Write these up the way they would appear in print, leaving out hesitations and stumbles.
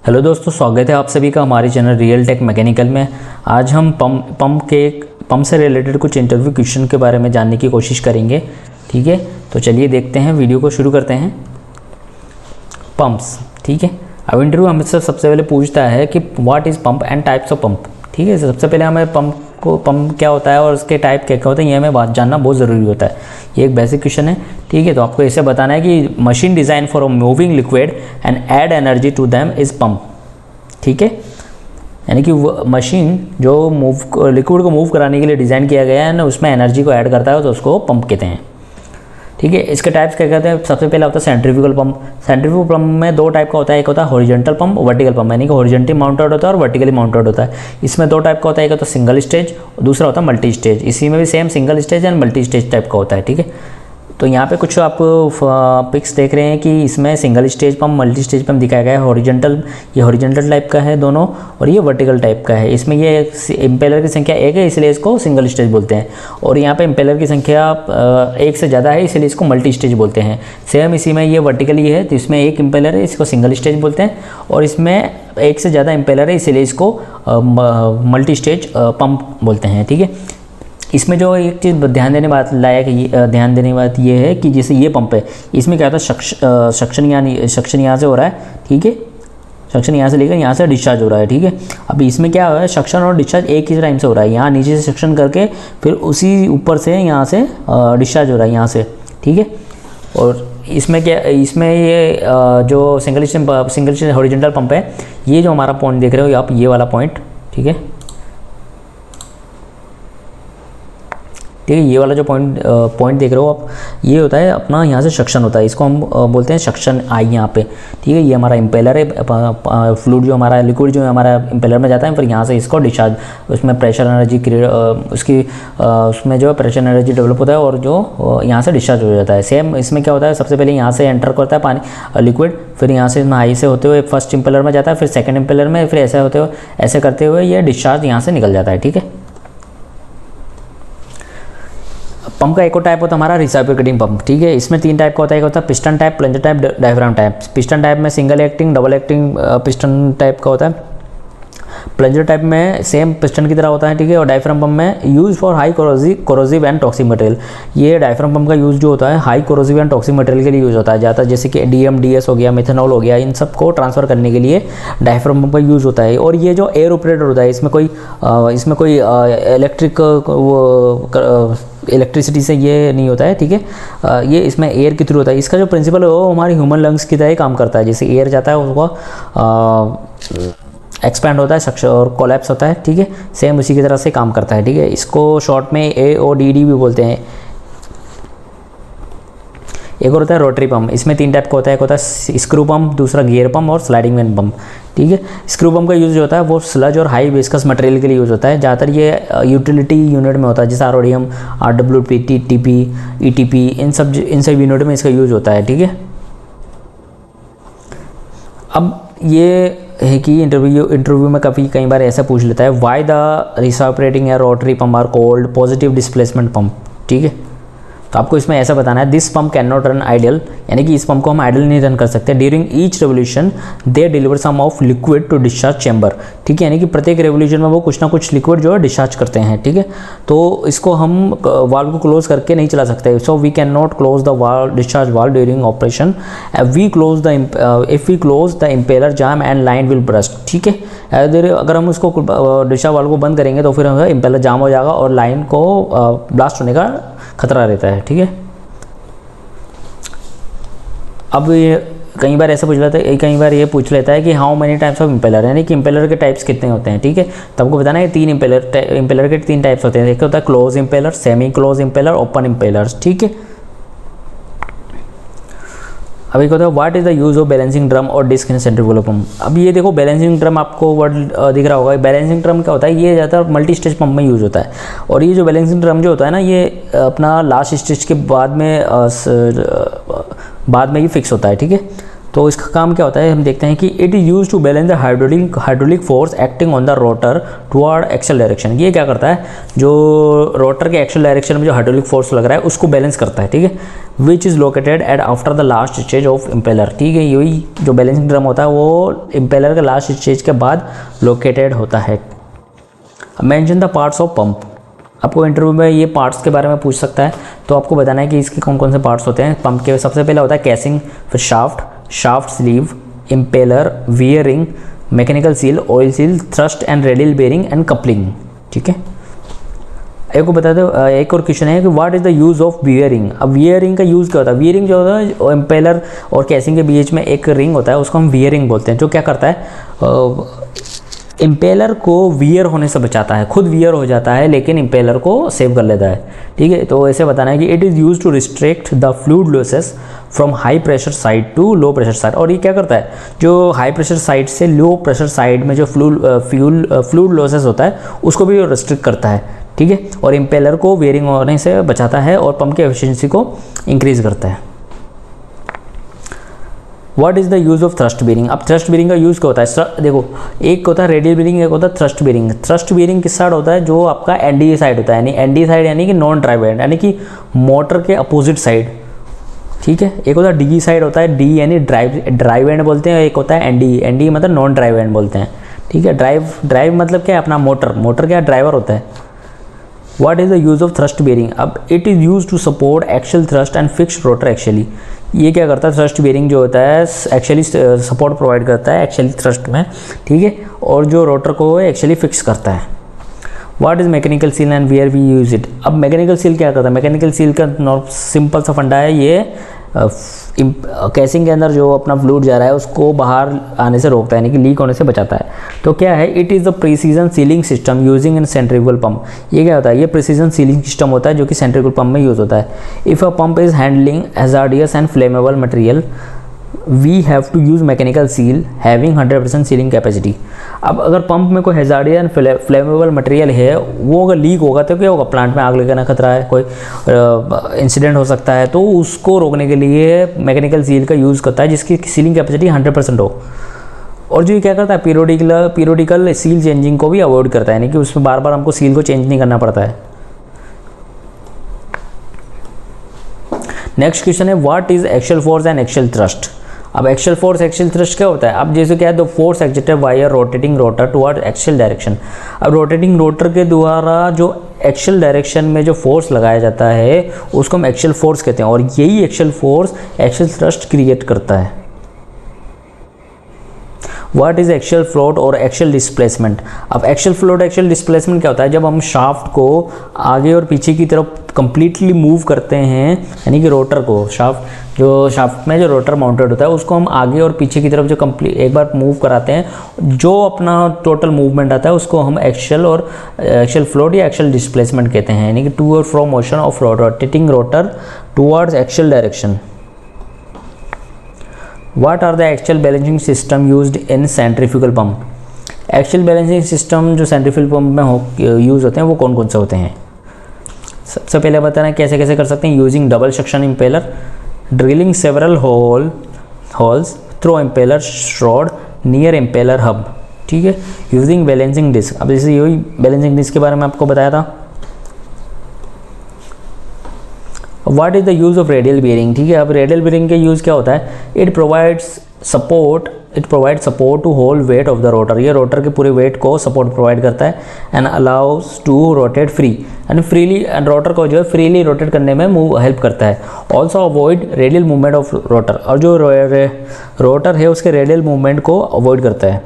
Hello दोस्तों, स्वागत है आप सभी का हमारे चैनल रियल टेक मैकेनिकल में। आज हम पंप से रिलेटेड कुछ इंटरव्यू क्वेश्चन के बारे में जानने की कोशिश करेंगे। ठीक है, तो चलिए देखते हैं, वीडियो को शुरू करते हैं। पंप्स, ठीक है। अब इंटरव्यू हमसे सबसे पहले पूछता है कि what is pump and types of pump. ठीक है, सबसे पहले हमें पंप क्या होता है और उसके टाइप क्या क्या होते हैं, ये हमें जानना बहुत ज़रूरी होता है। ये एक बेसिक क्वेश्चन है। ठीक है, तो आपको ऐसे बताना है कि machine design for moving liquid and add energy to them is pump. ठीक है, यानी कि वो मशीन जो लिक्विड को मूव कराने के लिए डिज़ाइन किया गया है ना, उसमें एनर्जी को ऐड करता है तो उसको पंप कहते हैं। ठीक है, इसके टाइप्स क्या कहते हैं। सबसे पहला होता है सेंट्रीफ्यूगल पंप। सेंट्रीफ्यूगल पंप में दो टाइप का होता है, एक होता है हॉरिजॉन्टल पंप, वर्टिकल पंप, यानी कि हॉरिजॉन्टली माउंटेड होता है और वर्टिकली माउंटेड होता है। इसमें दो टाइप का होता है, एक होता है सिंगल स्टेज और दूसरा होता है मल्टी स्टेज। इसी में भी same single stage and multi stage type का होता है। ठीक है, तो यहाँ पे कुछ आप पिक्स देख रहे हैं कि इसमें single stage pump, multi stage pump दिखाया गया है। हॉरिजॉन्टल, ये हॉरिजॉन्टल टाइप का है दोनों, और ये वर्टिकल टाइप का है। इसमें ये इम्पेलर की संख्या एक है, इसलिए इसको सिंगल स्टेज बोलते हैं, और यहाँ पे इम्पेलर की संख्या एक से ज़्यादा है, इसलिए इसको मल्टी स्टेज बोलते हैं। सेम इसी में ये वर्टिकली है, तो इसमें एक इम्पेलर है, इसको सिंगल स्टेज बोलते हैं, और इसमें एक से ज़्यादा इम्पेलर है, इसलिए इसको मल्टी स्टेज पंप बोलते हैं। ठीक है, इसमें जो एक चीज़ ध्यान देने बात बात ये है कि जैसे ये पंप है, इसमें क्या होता है, सक्शन यहाँ से हो रहा है। ठीक है, सक्शन यहाँ से लेकर यहाँ से डिस्चार्ज हो रहा है। ठीक है, अब इसमें क्या हो रहा है, सक्शन और डिस्चार्ज एक ही टाइम से हो रहा है। यहाँ नीचे से सक्शन करके फिर उसी ऊपर से यहाँ से डिस्चार्ज हो रहा है यहाँ से। ठीक है, और इसमें क्या, इसमें ये जो सिंगल स्टेज हॉरिजॉन्टल पंप है, ये जो हमारा पॉइंट देख रहे हो आप, ये वाला पॉइंट, ठीक है, ठीक है, ये वाला जो पॉइंट देख रहे हो आप, ये होता है अपना, यहाँ से सक्शन होता है, इसको हम बोलते हैं सक्शन आई यहाँ पे। ठीक है, ये हमारा इम्पेलर है, फ्लूइड जो हमारा लिक्विड जो हमारा इम्पेलर में जाता है, फिर यहाँ से इसको डिस्चार्ज, उसमें प्रेशर एनर्जी उसमें जो प्रेशर एनर्जी डेवलप होता है और जो यहाँ से डिस्चार्ज हो जाता है। सेम इसमें क्या होता है, सबसे पहले यहाँ से एंटर करता है पानी लिक्विड, फिर यहाँ से हाई से होते हुए फर्स्ट इम्पेलर में जाता है, फिर सेकेंड इम्पेलर में, फिर ऐसे करते हुए ये डिस्चार्ज यहाँ से निकल जाता है। ठीक है, पंप का एक और टाइप होता है हमारा रिसिप्रोकेटिंग पंप। ठीक है, इसमें तीन टाइप का होता है, एक होता है piston type, plunger type, diaphragm type. Piston type में single acting, double acting piston type का होता है। प्लंजर टाइप में सेम पिस्टन की तरह होता है। ठीक है, और डायफ्राम पंप में use for high corrosive and toxic material. ये डायफ्राम पंप का यूज़ जो होता है high corrosive and toxic material के लिए यूज़ होता है ज़्यादा, जैसे कि DS हो गया, मिथेनॉल हो गया, इन सब को ट्रांसफ़र करने के लिए डायफ्राम पंप का यूज़ होता है। और ये जो एयर ऑपरेटर होता है, इसमें कोई इलेक्ट्रिसिटी से ये नहीं होता है। ठीक है, ये इसमें एयर के थ्रू होता है। इसका जो प्रिंसिपल है वो हमारी ह्यूमन लंग्स की तरह काम करता है। जैसे एयर जाता है उसको एक्सपैंड होता है, सक्शन और कोलैप्स होता है। ठीक है, सेम उसी की तरह से काम करता है। ठीक है, इसको शॉर्ट में AODD भी बोलते हैं। एक और होता है रोटरी पंप। इसमें तीन टाइप का होता है, एक होता है स्क्रू पंप, दूसरा गियर पंप और स्लाइडिंग वेन पंप। ठीक है, स्क्रू पंप का यूज़ जो होता है वो स्लज और हाई विस्कस मटेरियल के लिए यूज़ होता है। ज़्यादातर ये यूटिलिटी यूनिट में होता है, जैसे RODM, RWP, TP, ETP, इन सब यूनिट में इसका यूज़ होता है। ठीक है, अब ये है कि इंटरव्यू में कई बार ऐसा पूछ लेता है, वाई द रिसिप्रोकेटिंग या rotary pump are called positive displacement pump. ठीक है, तो आपको इसमें ऐसा बताना है, this pump can not run ideal, यानी कि इस पंप को हम आइडियल नहीं रन कर सकते। During each revolution they deliver some of liquid to discharge chamber. ठीक है, यानी कि प्रत्येक रेवोल्यूशन में वो कुछ ना कुछ लिक्विड जो है डिस्चार्ज करते हैं। ठीक है, तो इसको हम वाल्व को क्लोज करके नहीं चला सकते। So we can not close the valve, discharge valve during operation. If we close the impeller jam and line will burst. ठीक है, अगर हम उसको डिस्चार्ज वाल्व को बंद करेंगे तो फिर इम्पेलर जाम हो जाएगा और लाइन को ब्लास्ट होने का खतरा रहता है। ठीक है, अब ये कई बार ऐसा कई बार ये पूछ लेता है कि how many types of impeller, यानी कि इम्पेलर के टाइप्स कितने होते हैं। ठीक है, तो आपको बताना है तीन इम्पेलर के तीन टाइप्स होते हैं। एक होता है close impeller, semi close impeller, open impellers. ठीक है, अब एक होता है what is the use of balancing drum और डिस्क इन सेंट्रीफ्यूगल पंप। अब ये देखो, बैलेंसिंग ड्रम आपको वर्ड दिख रहा होगा। बैलेंसिंग ड्रम क्या होता है, ये ज़्यादातर मल्टी स्टेज पंप में यूज़ होता है। और ये जो बैलेंसिंग ड्रम जो होता है ना, ये अपना लास्ट स्टेज के बाद में ये फिक्स होता है। ठीक है, तो इसका काम क्या होता है हम देखते हैं कि it is use to balance the hydraulic force acting on the rotor toward axle direction. ये क्या करता है, जो रोटर के एक्सल डायरेक्शन में जो हाइड्रोलिक फोर्स लग रहा है उसको बैलेंस करता है, ठीक है। Which is located at after the last stage of impeller, ठीक है। यही जो बैलेंसिंग ड्रम होता है वो इम्पेलर के लास्ट स्टेज के बाद लोकेटेड होता है। Mention the parts of pump. आपको इंटरव्यू में ये पार्ट्स के बारे में पूछ सकता है, तो आपको बताना है कि इसके कौन कौन से पार्ट्स होते हैं पंप के। सबसे पहले होता है कैसिंग, फिर shaft sleeve, impeller, wearing, mechanical seal, oil seal, thrust and radial bearing and coupling, ठीक है। एक को बता दो, एक और क्वेश्चन है कि what is the use of wearing. अब वियरिंग का यूज़ क्या होता है, वियरिंग जो होता है इम्पेलर और कैसिंग के बीच में एक रिंग होता है, उसको हम वियरिंग बोलते हैं, जो क्या करता है इम्पेलर को वियर होने से बचाता है। खुद वियर हो जाता है लेकिन इम्पेलर को सेव कर लेता है, ठीक है। तो ऐसे बताना है कि it is use to restrict the fluid losses from high pressure side to low pressure side. और ये क्या करता है, जो हाई प्रेशर साइड से लो प्रेशर साइड में जो फ्लूइड लॉसेस होता है उसको भी रिस्ट्रिक्ट करता है, ठीक है। और इम्पेलर को वेयरिंग होने से बचाता है और पंप की एफिशिएंसी को इंक्रीज करता है। What is the use of thrust bearing. अब थ्रस्ट बेरिंग का यूज़ क्या होता है, देखो एक होता है रेडियल बेरिंग, एक होता है थ्रस्ट बेरिंग। थ्रस्ट बेरिंग किस साइड होता है, जो आपका एनडीए साइड होता है, यानी एनडीए साइड यानी कि नॉन ड्राइव एंड, यानी कि मोटर के अपोजिट साइड, ठीक है। एक होता है डी साइड होता है, डी यानी ड्राइव एंड बोलते हैं, एक होता है एनडी मतलब नॉन ड्राइव एंड बोलते हैं, ठीक है। ड्राइव मतलब क्या है, अपना मोटर क्या ड्राइवर होता है। What is the use of thrust bearing? अब it is used to support axial thrust and fixed rotor axially। ये क्या करता है, थ्रस्ट बेरिंग जो होता है एक्चुअली सपोर्ट प्रोवाइड करता है एक्चुअली थ्रस्ट में, ठीक है, और जो रोटर को एक्चुअली फिक्स करता है। What is mechanical seal and where we use it. अब मैकेनिकल सील क्या करता है, मैकेनिकल सील का सिंपल सा फंडा है, ये कैसिंग के अंदर जो अपना फ्लूइड जा रहा है उसको बाहर आने से रोकता है, यानी कि लीक होने से बचाता है। तो क्या है, it is the precision ceiling system using in centrifugal pump. ये क्या होता है, ये प्रिसीजन सीलिंग सिस्टम होता है जो कि सेंट्रीफ्यूगल पंप में यूज़ होता है। If a pump is handling hazardous and flammable material we have to use mechanical seal having 100% sealing capacity. अब अगर पंप में कोई हैजार्डियस एंड फ्लेमेबल मटेरियल है, वो अगर लीक होगा तो क्या होगा, प्लांट में आग लगने का खतरा है, कोई इंसिडेंट हो सकता है, तो उसको रोकने के लिए मैकेनिकल सील का यूज़ करता है जिसकी सीलिंग कैपेसिटी 100% हो। और जो ये क्या करता है, पीरियोडिकल सील चेंजिंग को भी अवॉइड करता है, यानी कि उसमें बार बार हमको सील को चेंज नहीं करना पड़ता है। नेक्स्ट क्वेश्चन है what is axial force and axial thrust. अब एक्सियल फोर्स एक्सियल थ्रस्ट क्या होता है, अब जैसे क्या है, the force exerted by a rotating rotor toward axial direction. अब रोटेटिंग रोटर के द्वारा जो एक्सियल डायरेक्शन में जो फोर्स लगाया जाता है उसको हम एक्सियल फोर्स कहते हैं, और यही axial force axial thrust create करता है। व्हाट इज एक्सियल फ्लोट और एक्सियल डिस्प्लेसमेंट। अब एक्सियल फ्लोट एक्सियल डिस्प्लेसमेंट क्या होता है, जब हम शाफ्ट को आगे और पीछे की तरफ कंप्लीटली मूव करते हैं, यानी कि रोटर को शाफ्ट में जो रोटर माउंटेड होता है उसको हम आगे और पीछे की तरफ जो एक बार मूव कराते हैं, जो अपना टोटल मूवमेंट आता है उसको हम एक्सियल फ्लोट या एक्सियल डिस्प्लेसमेंट कहते हैं, यानी कि टू और fro motion of rotating rotor towards axial direction. What are the axial balancing system used in centrifugal pump? Axial balancing system जो सेंट्रीफ्यूगल पंप में यूज़ होते हैं वो कौन कौन से होते हैं। सबसे पहले बताना कैसे कैसे कर सकते हैं। Using double suction impeller, drilling several holes through impeller shroud near impeller hub, ठीक है। Using balancing disc. अब जैसे यही बैलेंसिंग डिस्क के बारे में आपको बताया था। What is the use of radial bearing, ठीक है। अब रेडियल बेरिंग के यूज़ क्या होता है, it provides support to whole weight of the rotor. ये रोटर के पूरे वेट को सपोर्ट प्रोवाइड करता है and allows to rotate free and freely, and rotor को जो है फ्रीली रोटेट करने में हेल्प करता है। Also avoid radial movement of rotor, और जो रोटर है उसके रेडियल मूवमेंट को अवॉइड करता है।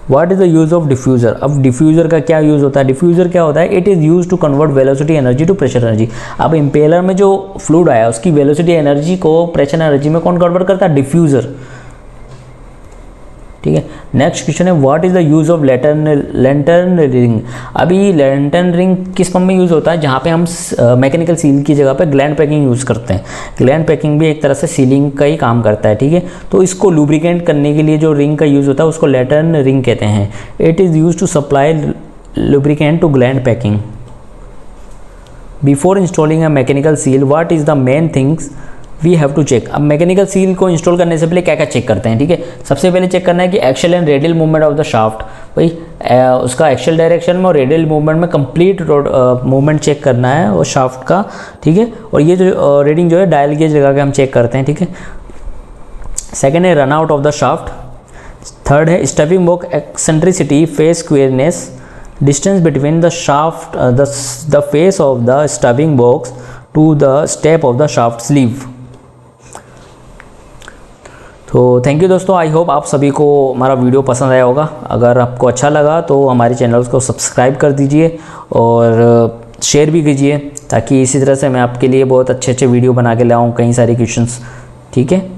What is the use of diffuser. अब डिफ्यूज़र का क्या यूज़ होता है, डिफ्यूज़र क्या होता है, it is use to convert velocity energy to pressure energy. अब इम्पेलर में जो फ्लूइड आया उसकी वेलोसिटी एनर्जी को प्रेशर एनर्जी में कौन कन्वर्ट करता है, डिफ्यूज़र, ठीक है। नेक्स्ट क्वेश्चन है what is the use of lantern ring. अभी लैंटर्न रिंग किस पंप में यूज़ होता है, जहाँ पे हम मैकेनिकल सील की जगह पे ग्लैंड पैकिंग यूज़ करते हैं। ग्लैंड पैकिंग भी एक तरह से सीलिंग का ही काम करता है, ठीक है। तो इसको लुब्रिकेंट करने के लिए जो रिंग का यूज़ होता है उसको लैंटर्न रिंग कहते हैं। It is use to supply lubricant to gland packing. Before installing a mechanical seal what is the main things we have to check. अब मैकेनिकल सील को इंस्टॉल करने से पहले क्या क्या चेक करते हैं, ठीक है। सबसे पहले चेक करना है कि axial and radial movement of the shaft, भाई उसका एक्शियल डायरेक्शन में और रेडियल मूवमेंट में कंप्लीट मूवमेंट चेक करना है वो शाफ्ट का, ठीक है। और ये जो रीडिंग जो है डायल गेज लगा के हम चेक करते हैं, ठीक है। सेकेंड है run out of the shaft. Third है stuffing box eccentricity, face squareness, distance between the shaft the face of the stuffing box to the step of the shaft sleeve. तो थैंक यू दोस्तों, I hope आप सभी को हमारा video पसंद आया होगा। अगर आपको अच्छा लगा तो हमारे चैनल को सब्सक्राइब कर दीजिए और शेयर भी कीजिए, ताकि इसी तरह से मैं आपके लिए बहुत अच्छे अच्छे वीडियो बना के लाऊं कई सारे क्वेश्चंस, ठीक है।